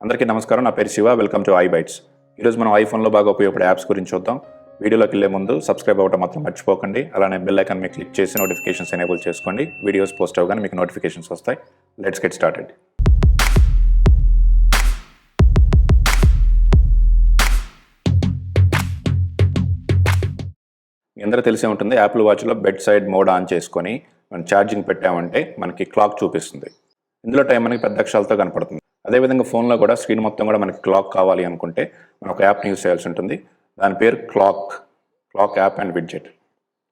అందరికీ నమస్కారం. నా పేరు శివ. Welcome to iBytes. ఈరోజు మనం ఐఫోన్లో బాగా ఉపయోగపడే యాప్స్ గురించి చూద్దాం. వీడియోలోకి వెళ్ళే ముందు సబ్స్క్రైబ్ అవ్వడం మాత్రం మర్చిపోకండి. అలానే బెల్ ఐకాన్ మీద క్లిక్ చేసి నోటిఫికేషన్స్ ఎనేబుల్ చేసుకోండి. వీడియోస్ పోస్ట్ అవ్వగానే మీకు నోటిఫికేషన్స్ వస్తాయి. Let's get started. మీ అందరూ తెలిసే ఉంటుంది, యాపిల్ వాచ్లో బెడ్ సైడ్ మోడ్ ఆన్ చేసుకొని మనం ఛార్జింగ్ పెట్టామంటే మనకి క్లాక్ చూపిస్తుంది. ఇందులో టైం మనకి పెద్ద అక్షరాలతో కనపడుతుంది. అదేవిధంగా ఫోన్లో కూడా స్క్రీన్ మొత్తం కూడా మనకి క్లాక్ కావాలి అనుకుంటే మనం ఒక యాప్ని యూజ్ చేయాల్సి ఉంటుంది. దాని పేరు క్లాక్ యాప్ అండ్ విడ్జెట్.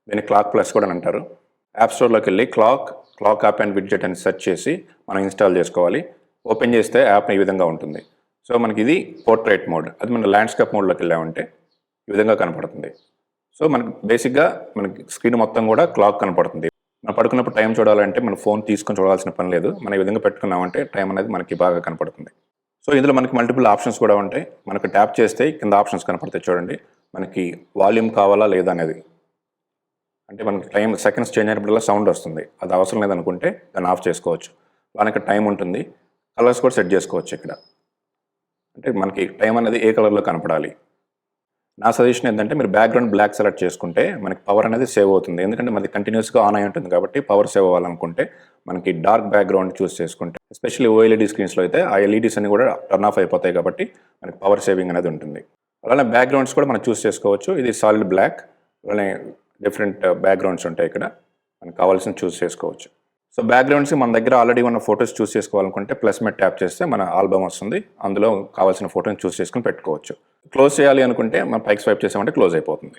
దీన్ని క్లాక్ ప్లస్ కూడా అంటారు. యాప్ స్టోర్లోకి వెళ్ళి క్లాక్ యాప్ అండ్ విడ్జెట్ అని సెర్చ్ చేసి మనం ఇన్స్టాల్ చేసుకోవాలి. ఓపెన్ చేస్తే యాప్ ఈ విధంగా ఉంటుంది. సో మనకి ఇది పోర్ట్రేట్ మోడ్. అది మన ల్యాండ్స్కేప్ మోడ్లోకి వెళ్ళామంటే ఈ విధంగా కనపడుతుంది. సో మనకి బేసిక్గా మనకి స్క్రీన్ మొత్తం కూడా క్లాక్ కనపడుతుంది. మనం పడుకున్నప్పుడు టైం చూడాలంటే మన ఫోన్ తీసుకొని చూడాల్సిన పని లేదు. మనం ఈ విధంగా పెట్టుకున్నామంటే టైం అనేది మనకి బాగా కనపడుతుంది. సో ఇందులో మనకి మల్టిపుల్ ఆప్షన్స్ కూడా ఉంటాయి. మనకు ట్యాప్ చేస్తే కింద ఆప్షన్స్ కనపడతాయి చూడండి. మనకి వాల్యూమ్ కావాలా లేదా అనేది, అంటే మనకి టైం సెకండ్స్ చేంజ్ అయినప్పుడల్లా సౌండ్ వస్తుంది. అది అవసరం లేదనుకుంటే దాన్ని ఆఫ్ చేసుకోవచ్చు. మనకి టైం ఉంటుంది. కలర్స్ కూడా సెట్ చేసుకోవచ్చు. ఇక్కడ అంటే మనకి టైం అనేది ఏ కలర్లో కనపడాలి. నా సజెషన్ ఏంటంటే మీరు బ్యాక్గ్రౌండ్ బ్లాక్ సెలెక్ట్ చేసుకుంటే మనకి పవర్ అనేది సేవ్ అవుతుంది. ఎందుకంటే మనకి కంటిన్యూస్గా ఆన్ అయి ఉంటుంది కాబట్టి పవర్ సేవ్ అవ్వాలనుకుంటే మనకి డార్క్ బ్యాక్గ్రౌండ్ చూస్ చేసుకుంటే, ఎస్పెషల్లీ ఓఎల్ఈడి స్క్రీన్స్లో అయితే ఆ ఎల్ఈడీస్ అన్ని కూడా టర్న్ ఆఫ్ అయిపోతాయి కాబట్టి మనకి పవర్ సేవింగ్ అనేది ఉంటుంది. అలానే బ్యాక్గ్రౌండ్స్ కూడా మనం చూస్ చేసుకోవచ్చు. ఇది సాలిడ్ బ్లాక్, అలానే డిఫరెంట్ బ్యాక్గ్రౌండ్స్ ఉంటాయి. ఇక్కడ మనకు కావాల్సిన చూస్ చేసుకోవచ్చు. సో బ్యాక్గ్రౌండ్స్ మన దగ్గర ఆల్రెడీ ఉన్న ఫొటోస్ చూస్ చేసుకోవాలనుకుంటే ప్లస్ మీద ట్యాప్ చేస్తే మన ఆల్బమ్ వస్తుంది. అందులో కావాల్సిన ఫోటోని చూస్ చేసుకుని పెట్టుకోవచ్చు. క్లోజ్ చేయాలి అనుకుంటే మనం పైకి స్వైప్ చేసామంటే క్లోజ్ అయిపోతుంది.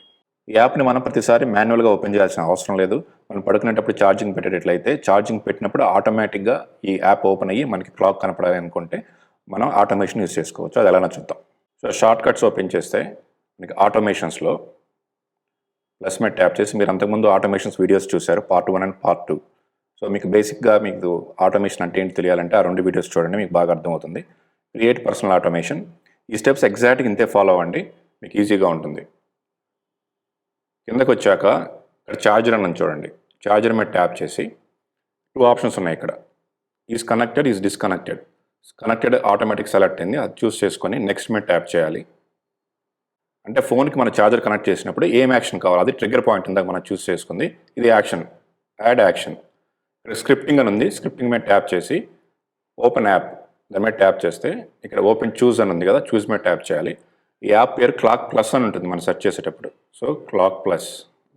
ఈ యాప్ని మనం ప్రతిసారి మాన్యువల్గా ఓపెన్ చేయాల్సిన అవసరం లేదు. మనం పడుకునేటప్పుడు ఛార్జింగ్ పెట్టేటట్లయితే ఛార్జింగ్ పెట్టినప్పుడు ఆటోమేటిక్గా ఈ యాప్ ఓపెన్ అయ్యి మనకి క్లాక్ కనపడాలి అనుకుంటే మనం ఆటోమేషన్ యూజ్ చేసుకోవచ్చు. అది ఎలా చూద్దాం. సో షార్ట్ కట్స్ ఓపెన్ చేస్తే మనకి ఆటోమేషన్స్లో ప్లస్ మీద ట్యాప్ చేసి, మీరు అంతకుముందు ఆటోమేషన్స్ వీడియోస్ చూశారు, పార్ట్ 1 అండ్ పార్ట్ 2. సో మీకు బేసిక్గా మీకు ఆటోమేషన్ అంటే ఏంటి తెలియాలంటే ఆ 2 వీడియోస్ చూడండి, మీకు బాగా అర్థమవుతుంది. Create personal automation. ఈ స్టెప్స్ ఎగ్జాక్ట్గా ఇంతే ఫాలో అవ్వండి, మీకు ఈజీగా ఉంటుంది. కిందకు వచ్చాక ఇక్కడ ఛార్జర్ అని చూడండి. ఛార్జర్ మీద ట్యాప్ చేసి 2 ఆప్షన్స్ ఉన్నాయి ఇక్కడ. Is connected, is disconnected. Connected automatic select అయింది, అది చూస్ చేసుకొని నెక్స్ట్ మీద ట్యాప్ చేయాలి. అంటే ఫోన్కి మన ఛార్జర్ కనెక్ట్ చేసినప్పుడు ఏం యాక్షన్ కావాలి, అది ట్రిగ్గర్ పాయింట్ ఇందాక మనం చూస్ చేసుకుంది. ఇది యాక్షన్, యాడ్ యాక్షన్. ఇక్కడ స్క్రిప్టింగ్ అని ఉంది. స్క్రిప్టింగ్ మీద ట్యాప్ చేసి ఓపెన్ యాప్ దాని మీద ట్యాప్ చేస్తే ఇక్కడ ఓపెన్ చూస్ అని ఉంది కదా, చూస్ మీద ట్యాప్ చేయాలి. ఈ యాప్ పేరు క్లాక్ ప్లస్ అని ఉంటుంది మనం సెర్చ్ చేసేటప్పుడు. సో క్లాక్ ప్లస్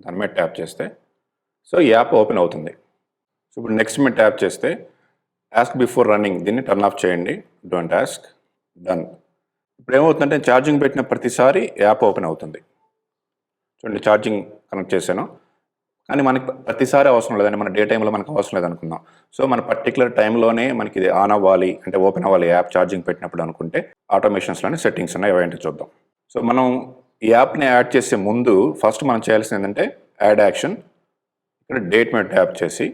దాని మీద ట్యాప్ చేస్తే సో ఈ యాప్ ఓపెన్ అవుతుంది. సో ఇప్పుడు నెక్స్ట్ మీద ట్యాప్ చేస్తే ఆస్క్ బిఫోర్ రన్నింగ్, దీన్ని టర్న్ ఆఫ్ చేయండి. Don't ask, done. ఇప్పుడు ఏమవుతుందంటే ఛార్జింగ్ పెట్టిన ప్రతిసారి యాప్ ఓపెన్ అవుతుంది. చూడండి, ఛార్జింగ్ కనెక్ట్ చేశాను కానీ మనకి ప్రతిసారి అవసరం లేదండి. మన డే టైంలో మనకు అవసరం లేదనుకుందాం. సో మన పర్టికులర్ టైంలోనే మనకి ఇది ఆన్ అవ్వాలి అంటే ఓపెన్ అవ్వాలి యాప్ ఛార్జింగ్ పెట్టినప్పుడు అనుకుంటే ఆటోమేషన్స్లోనే సెట్టింగ్స్ ఉన్నాయి, ఏంటో చూద్దాం. సో మనం ఈ యాప్ని యాడ్ చేసే ముందు ఫస్ట్ మనం చేయాల్సింది ఏంటంటే యాడ్ యాక్షన్. ఇక్కడ డేట్ మీద ట్యాప్ చేసి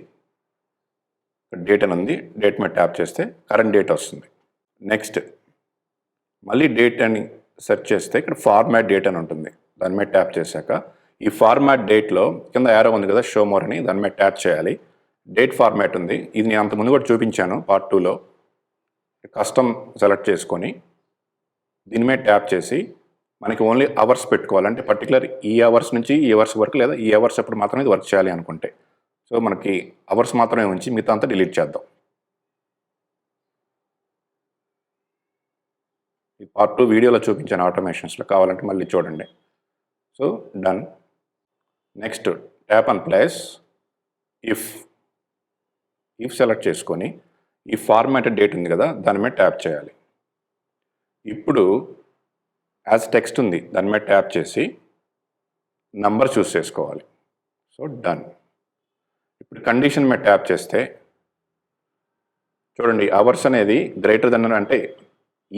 డేట్ అని ఉంది, డేట్ మీద ట్యాప్ చేస్తే కరెంట్ డేట్ వస్తుంది. నెక్స్ట్ మళ్ళీ డేట్ అని సెర్చ్ చేస్తే ఇక్కడ ఫార్మాట్ డేట్ అని ఉంటుంది. దాని మీద ట్యాప్ చేశాక ఈ ఫార్మాట్ డేట్లో కింద యారో ఉంది కదా, షో మోర్ అని, దాని మీద ట్యాప్ చేయాలి. డేట్ ఫార్మాట్ ఉంది, ఇది నేను అంతకుముందు కూడా చూపించాను పార్ట్ 2లో. కస్టమ్ సెలెక్ట్ చేసుకొని దీని మీద ట్యాప్ చేసి మనకి ఓన్లీ అవర్స్ పెట్టుకోవాలంటే పర్టికులర్ ఈ అవర్స్ నుంచి ఈ అవర్స్ వరకు, లేదా ఈ అవర్స్ అప్పుడు మాత్రమే ఇది వర్క్ చేయాలి అనుకుంటే. సో మనకి అవర్స్ మాత్రమే ఉంచి మిగతా అంతా డిలీట్ చేద్దాం. ఈ పార్ట్ 2 వీడియోలో చూపించాను ఆటోమేషన్స్లో, కావాలంటే మళ్ళీ చూడండి. So done. Next tap on place. If select చేసుకొని ఈ ఫార్మాటెడ్ డేట్ ఉంది కదా, దాని మీద ట్యాప్ చేయాలి. ఇప్పుడు యాజ్ టెక్స్ట్ ఉంది, దాని మీద ట్యాప్ చేసి నంబర్ చూస్ చేసుకోవాలి. So done. ఇప్పుడు కండిషన్ మీద ట్యాప్ చేస్తే చూడండి, అవర్స్ అనేది గ్రేటర్ దెన్ అంటే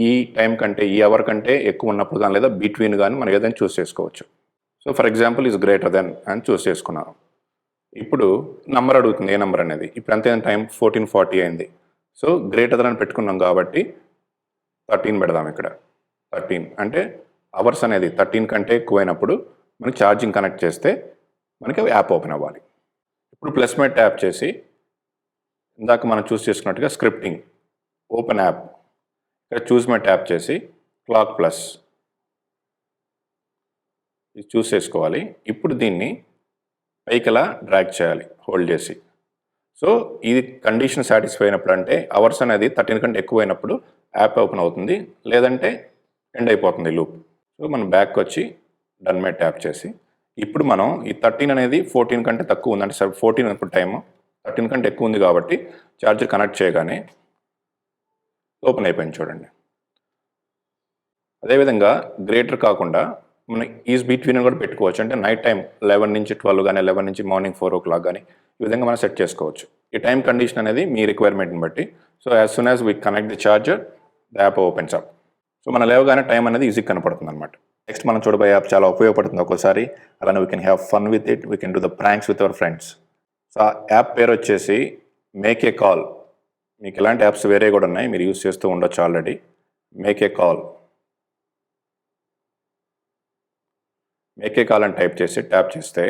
ఈ టైం కంటే ఈ అవర్ కంటే ఎక్కువ ఉన్నప్పుడు కానీ లేదా బిట్వీన్ కానీ మనం ఏదైనా చూస్ చేసుకోవచ్చు. So for example is greater than అని చూస్ చేసుకున్నాను. ఇప్పుడు నంబర్ అడుగుతుంది, ఏ నెంబర్ అనేది. ఇప్పుడు ఎంత టైం 14:40 అయింది. సో గ్రేటర్ దెన్ అని పెట్టుకున్నాం కాబట్టి 13 పెడదాం. ఇక్కడ 13 అంటే అవర్స్ అనేది 13 కంటే ఎక్కువైనప్పుడు మనకి ఛార్జింగ్ కనెక్ట్ చేస్తే మనకి యాప్ ఓపెన్ అవ్వాలి. ఇప్పుడు ప్లస్ మీద ట్యాప్ చేసి ఇందాక మనం చూస్ చేసుకున్నట్టుగా స్క్రిప్టింగ్ ఓపెన్ యాప్ ఇక్కడ చూస్ మీద ట్యాప్ చేసి క్లాక్ ప్లస్ ఇది చూస్ చేసుకోవాలి. ఇప్పుడు దీన్ని పైకి ఇలా డ్రాగ్ చేయాలి హోల్డ్ చేసి. సో ఇది కండిషన్ సాటిస్ఫై అయినప్పుడు, అంటే అవర్స్ అనేది 13 కంటే ఎక్కువైనప్పుడు యాప్ ఓపెన్ అవుతుంది, లేదంటే ఎండ్ అయిపోతుంది లూప్. సో మనం బ్యాక్ వచ్చి డన్ మీద ట్యాప్ చేసి ఇప్పుడు మనం ఈ 13 అనేది 14 కంటే తక్కువ ఉంది, అంటే 14 ఇప్పుడు టైము 13 కంటే ఎక్కువ ఉంది కాబట్టి ఛార్జర్ కనెక్ట్ చేయగానే ఓపెన్ అయిపోయింది చూడండి. అదేవిధంగా గ్రేటర్ కాకుండా మనం ఈజ్ బిట్వీన్ కూడా పెట్టుకోవచ్చు, అంటే నైట్ టైం 11 నుంచి 12 కానీ 11 నుంచి మార్నింగ్ 4 o'clock కానీ ఈ విధంగా మనం సెట్ చేసుకోవచ్చు. ఈ టైం కండిషన్ అనేది మీ రిక్వైర్మెంట్ని బట్టి. So as soon as we connect the charger the app opens up. So మనం లేవగానే టైం అనేది ఈజీ కనపడుతుంది అనమాట. నెక్స్ట్ మనం చూడబోయే యాప్ చాలా ఉపయోగపడుతుంది ఒక్కోసారి, అలానే we can have fun with it, we can do the pranks with our friends. So ఆ యాప్ పేరు వచ్చేసి మేక్ ఏ కాల్. మీకు ఇలాంటి యాప్స్ వేరే కూడా ఉన్నాయి, మీరు యూస్ చేస్తూ ఉండొచ్చు ఆల్రెడీ. మేక్ ఏ కాల్ అని టైప్ చేసి ట్యాప్ చేస్తే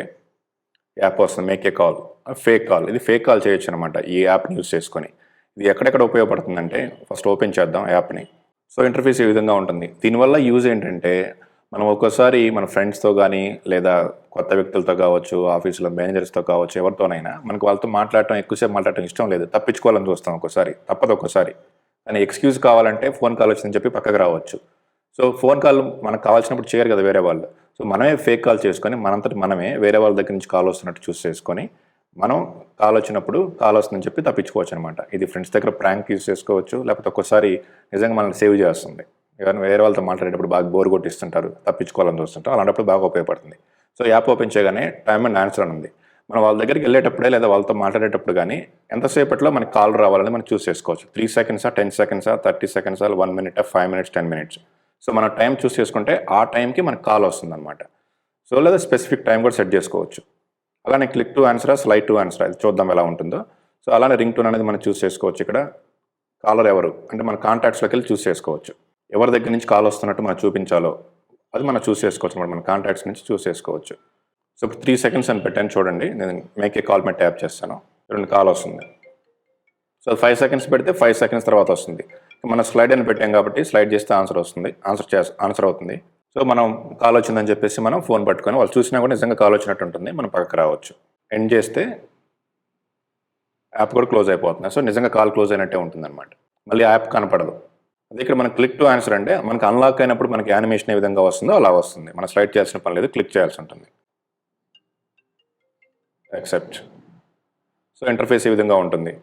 యాప్ వస్తుంది. Make a call, fake call. ఇది ఫేక్ కాల్ చేయొచ్చు అనమాట ఈ యాప్ని యూస్ చేసుకొని. ఇది ఎక్కడెక్కడ ఉపయోగపడుతుందంటే ఫస్ట్ ఓపెన్ చేద్దాం యాప్ని. సో ఇంటర్ఫేస్ ఈ విధంగా ఉంటుంది. దీనివల్ల యూజ్ ఏంటంటే మనం ఒక్కోసారి మన ఫ్రెండ్స్తో కానీ లేదా కొత్త వ్యక్తులతో కావచ్చు, ఆఫీసులో మేనేజర్స్తో కావచ్చు, ఎవరితోనైనా మనకు వాళ్ళతో మాట్లాడటం ఎక్కువసేపు మాట్లాడటం ఇష్టం లేదు, తప్పించుకోవాలని చూస్తాం ఒక్కోసారి, తప్పదు ఒక్కోసారి. కానీ ఎక్స్క్యూజ్ కావాలంటే ఫోన్ కాల్ వచ్చిందని చెప్పి పక్కకు రావచ్చు. సో ఫోన్ కాల్ మనకు కావాల్సినప్పుడు చేయరు కదా వేరే వాళ్ళు. సో మనమే ఫేక్ కాల్ చేసుకొని మనంతటి మనమే వేరే వాళ్ళ దగ్గర నుంచి కాల్ వస్తున్నట్టు చూస్ చేసుకొని మనం కాల్ వచ్చినప్పుడు కాల్ వస్తుందని చెప్పి తప్పించుకోవచ్చు అనమాట. ఇది ఫ్రెండ్స్ దగ్గర ప్రాంక్ యూస్ చేసుకోవచ్చు, లేకపోతే ఒక్కోసారి నిజంగా మనల్ని సేవ్ చేస్తుంది. ఎవరైనా వేరే వాళ్ళతో మాట్లాడేటప్పుడు బాగా బోర్ కొట్టిస్తుంటారు, తప్పించుకోవాలని చూస్తుంటారు, అలాంటప్పుడు బాగా ఉపయోగపడుతుంది. సో యాప్ ఓపెన్ చేయగానే టైమ్ అండ్ ఆన్సర్ అని ఉంది. మనం వాళ్ళ దగ్గరికి వెళ్ళేటప్పుడే లేదా వాళ్ళతో మాట్లాడేటప్పుడు కానీ ఎంతసేపట్లో మనకి కాల్ రావాలని మనం చూస్ చేసుకోవచ్చు. 3 seconds, 10 seconds, 30 seconds, 1 minute, 5 minutes, 10 minutes. So మనం టైం చూస్ చేసుకుంటే ఆ టైంకి మనకు కాల్ వస్తుంది అనమాట. సో లేదా స్పెసిఫిక్ టైం కూడా సెట్ చేసుకోవచ్చు. అలానే క్లిక్ టు ఆన్సరా, స్లైడ్ టు ఆన్సరా, అది చూద్దాం ఎలా ఉంటుందో. సో అలానే రింగ్ టోన్ అనేది మనం చూస్ చేసుకోవచ్చు. ఇక్కడ కాలర్ ఎవరు అంటే మన కాంటాక్ట్స్లోకి వెళ్ళి చూస్ చేసుకోవచ్చు. ఎవరి దగ్గర నుంచి కాల్ వస్తున్నట్టు మనం చూపించాలో అది మనం చూస్ చేసుకోవచ్చు అనమాట. మన కాంటాక్ట్స్ నుంచి చూస్ చేసుకోవచ్చు. సో ఇప్పుడు 3 seconds అని పెట్టాను చూడండి. నేను మేక్ ఏ కాల్ మీద ట్యాప్ చేస్తాను, 2 కాల్ వస్తుంది. సో 5 seconds పెడితే 5 seconds తర్వాత వస్తుంది. మనం స్లైడ్ అని పెట్టాం కాబట్టి స్లైడ్ చేస్తే ఆన్సర్ వస్తుంది, ఆన్సర్ అవుతుంది. సో మనం కాల్ వచ్చిందని చెప్పేసి మనం ఫోన్ పట్టుకొని వాళ్ళు చూసినా కూడా నిజంగా కాల్ వచ్చినట్టు ఉంటుంది, మనం పక్కకు రావచ్చు. ఎండ్ చేస్తే యాప్ కూడా క్లోజ్ అయిపోతుంది. సో నిజంగా కాల్ క్లోజ్ అయినట్టే ఉంటుంది అనమాట. మళ్ళీ యాప్ కనపడదు. అదే ఇక్కడ మనం క్లిక్ టు ఆన్సర్ అంటే మనకు అన్లాక్ అయినప్పుడు మనకి యానిమేషన్ ఏ విధంగా వస్తుందో అలా వస్తుంది. మనం స్లైడ్ చేయాల్సిన పని లేదు, క్లిక్ చేయాల్సి ఉంటుంది. యాక్సెప్ట్. సో ఇంటర్ఫేస్ ఈ విధంగా ఉంటుంది.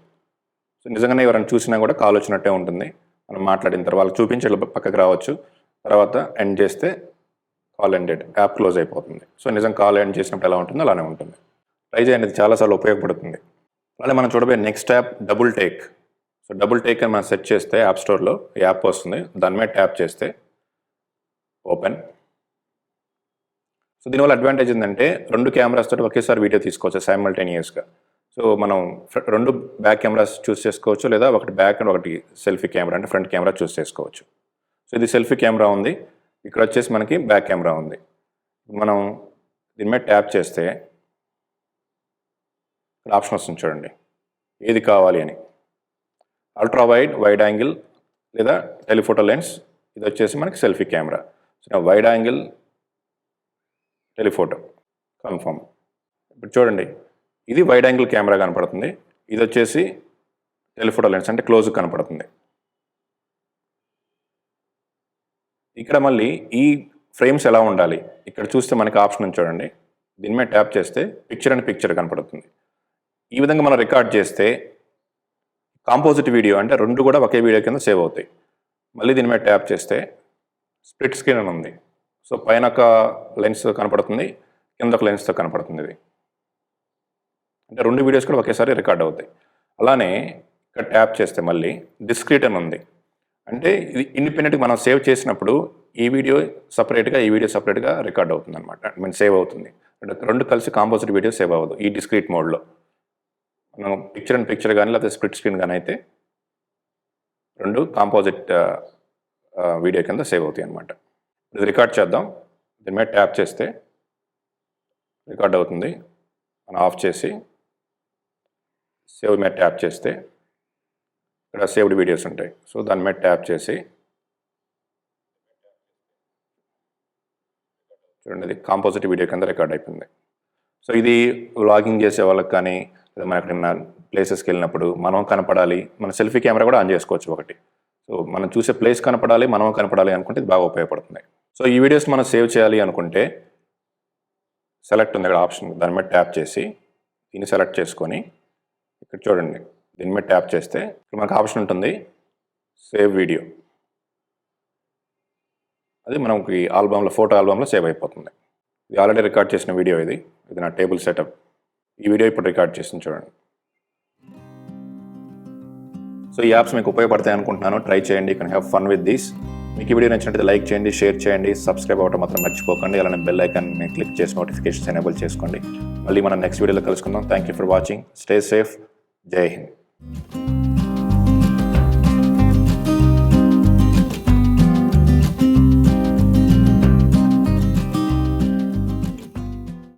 సో నిజంగానే ఎవరైనా చూసినా కూడా కాల్ వచ్చినట్టే ఉంటుంది. మనం మాట్లాడిన తర్వాత వాళ్ళకి చూపించి పక్కకు రావచ్చు. తర్వాత ఎండ్ చేస్తే కాల్ ఎండెడ్, యాప్ క్లోజ్ అయిపోతుంది. సో నిజం కాల్ ఎండ్ చేసినప్పుడు ఎలా ఉంటుందో అలానే ఉంటుంది. ట్రై చేయండి, చాలాసార్లు ఉపయోగపడుతుంది. అలానే మనం చూడబోయే next app double take. So double take అని మనం సెర్చ్ చేస్తే యాప్ స్టోర్లో ఈ యాప్ వస్తుంది. దాని మీద ట్యాప్ చేస్తే ఓపెన్. సో దీనివల్ల అడ్వాంటేజ్ ఏంటంటే 2 కెమెరాస్ తోటి ఒకేసారి వీడియో తీసుకోవచ్చు సైమల్టేనియస్గా. సో మనం 2 బ్యాక్ కెమెరాస్ చూస్ చేసుకోవచ్చు, లేదా ఒకటి బ్యాక్ అండ్ ఒకటి సెల్ఫీ కెమెరా అంటే ఫ్రంట్ కెమెరా చూస్ చేసుకోవచ్చు. సో ఇది సెల్ఫీ కెమెరా ఉంది, ఇక్కడ వచ్చేసి మనకి బ్యాక్ కెమెరా ఉంది. మనం దీని మీద ట్యాప్ చేస్తే ఇక్కడ ఆప్షన్ వస్తుంది చూడండి, ఏది కావాలి అని. అల్ట్రా వైడ్, వైడ్ యాంగిల్ లేదా టెలిఫోటో లెన్స్. ఇది వచ్చేసి మనకి selfie camera. So wide angle, telephoto confirm. ఇప్పుడు చూడండి, ఇది వైడ్ యాంగిల్ కెమెరా కనపడుతుంది, ఇది వచ్చేసి టెలిఫోటో లెన్స్ అంటే క్లోజ్ కనపడుతుంది. ఇక్కడ మళ్ళీ ఈ ఫ్రేమ్స్ ఎలా ఉండాలి ఇక్కడ చూస్తే మనకి ఆప్షన్ ఉంది చూడండి. దీని మీద ట్యాప్ చేస్తే పిక్చర్ అండ్ పిక్చర్ కనపడుతుంది. ఈ విధంగా మనం రికార్డ్ చేస్తే కాంపోజిట్ వీడియో అంటే 2 కూడా ఒకే వీడియో కింద సేవ్ అవుతాయి. మళ్ళీ దీని మీద ట్యాప్ చేస్తే స్ప్లిట్ స్క్రీన్ అని ఉంది. సో పైన ఒక లెన్స్ కనపడుతుంది, కింద ఒక లెన్స్తో కనపడుతుంది. ఇది అంటే 2 వీడియోస్ కూడా ఒకేసారి రికార్డ్ అవుతాయి. అలానే ఇక్కడ ట్యాప్ చేస్తే మళ్ళీ డిస్క్రీట్ అని ఉంది. అంటే ఇది ఇండిపెండెంట్గా మనం సేవ్ చేసినప్పుడు ఈ వీడియో సపరేట్గా, ఈ వీడియో సపరేట్గా రికార్డ్ అవుతుంది అనమాట. సేవ్ అవుతుంది. 2 కలిసి కాంపోజిట్ వీడియో సేవ్ అవ్వదు ఈ డిస్క్రీట్ మోడ్లో. మనం పిక్చర్ అండ్ పిక్చర్ కానీ లేకపోతే స్ప్లిట్ స్క్రీన్ కానీ అయితే 2 కాంపోజిట్ వీడియో కింద సేవ్ అవుతాయి అనమాట. ఇది రికార్డ్ చేద్దాం. దీని మీద ట్యాప్ చేస్తే రికార్డ్ అవుతుంది. మనం ఆఫ్ చేసి సేవ్ మీద ట్యాప్ చేస్తే ఇక్కడ సేవ్డ్ వీడియోస్ ఉంటాయి. సో దాని మీద ట్యాప్ చేసి చూడండి, ఇది కాంపోజిట్ వీడియో కింద రికార్డ్ అయిపోయింది. సో ఇది వ్లాగింగ్ చేసే వాళ్ళకి కానీ, లేదా మనం ఎక్కడైనా ప్లేసెస్కి వెళ్ళినప్పుడు మనం కనపడాలి, మన సెల్ఫీ కెమెరా కూడా ఆన్ చేసుకోవచ్చు ఒకటి. సో మనం చూసే ప్లేస్ కనపడాలి, మనం కనపడాలి అనుకుంటే ఇది బాగా ఉపయోగపడుతుంది. సో ఈ వీడియోస్ మనం సేవ్ చేయాలి అనుకుంటే సెలెక్ట్ ఉంది ఇక్కడ ఆప్షన్, దాని మీద ట్యాప్ చేసి దీన్ని సెలెక్ట్ చేసుకొని ఇక్కడ చూడండి, దీని మీద ట్యాప్ చేస్తే ఇక్కడ మనకు ఆప్షన్ ఉంటుంది సేవ్ వీడియో. అది మనకి ఆల్బంలో, ఫోటో ఆల్బంలో సేవ్ అయిపోతుంది. ఇది ఆల్రెడీ రికార్డ్ చేసిన వీడియో. ఇది నా టేబుల్ సెటప్. ఈ వీడియో ఇప్పుడు రికార్డ్ చేసింది చూడండి. సో ఈ యాప్స్ మీకు ఉపయోగపడతాయి అనుకుంటున్నాను. ట్రై చేయండి. You can have fun with this. మీకు ఈ వీడియో నచ్చినట్లయితే లైక్ చేయండి, షేర్ చేయండి, సబ్స్క్రైబ్ అవ్వడం మాత్రం మర్చిపోకండి. అలానే బెల్ ఐకాన్ని క్లిక్ చేసి నోటిఫికేషన్స్ ఎనేబుల్ చేసుకోండి. మళ్ళీ మనం నెక్స్ట్ వీడియోలో కలుసుకుందాం. Thank you for watching. Stay safe. జై హింద్.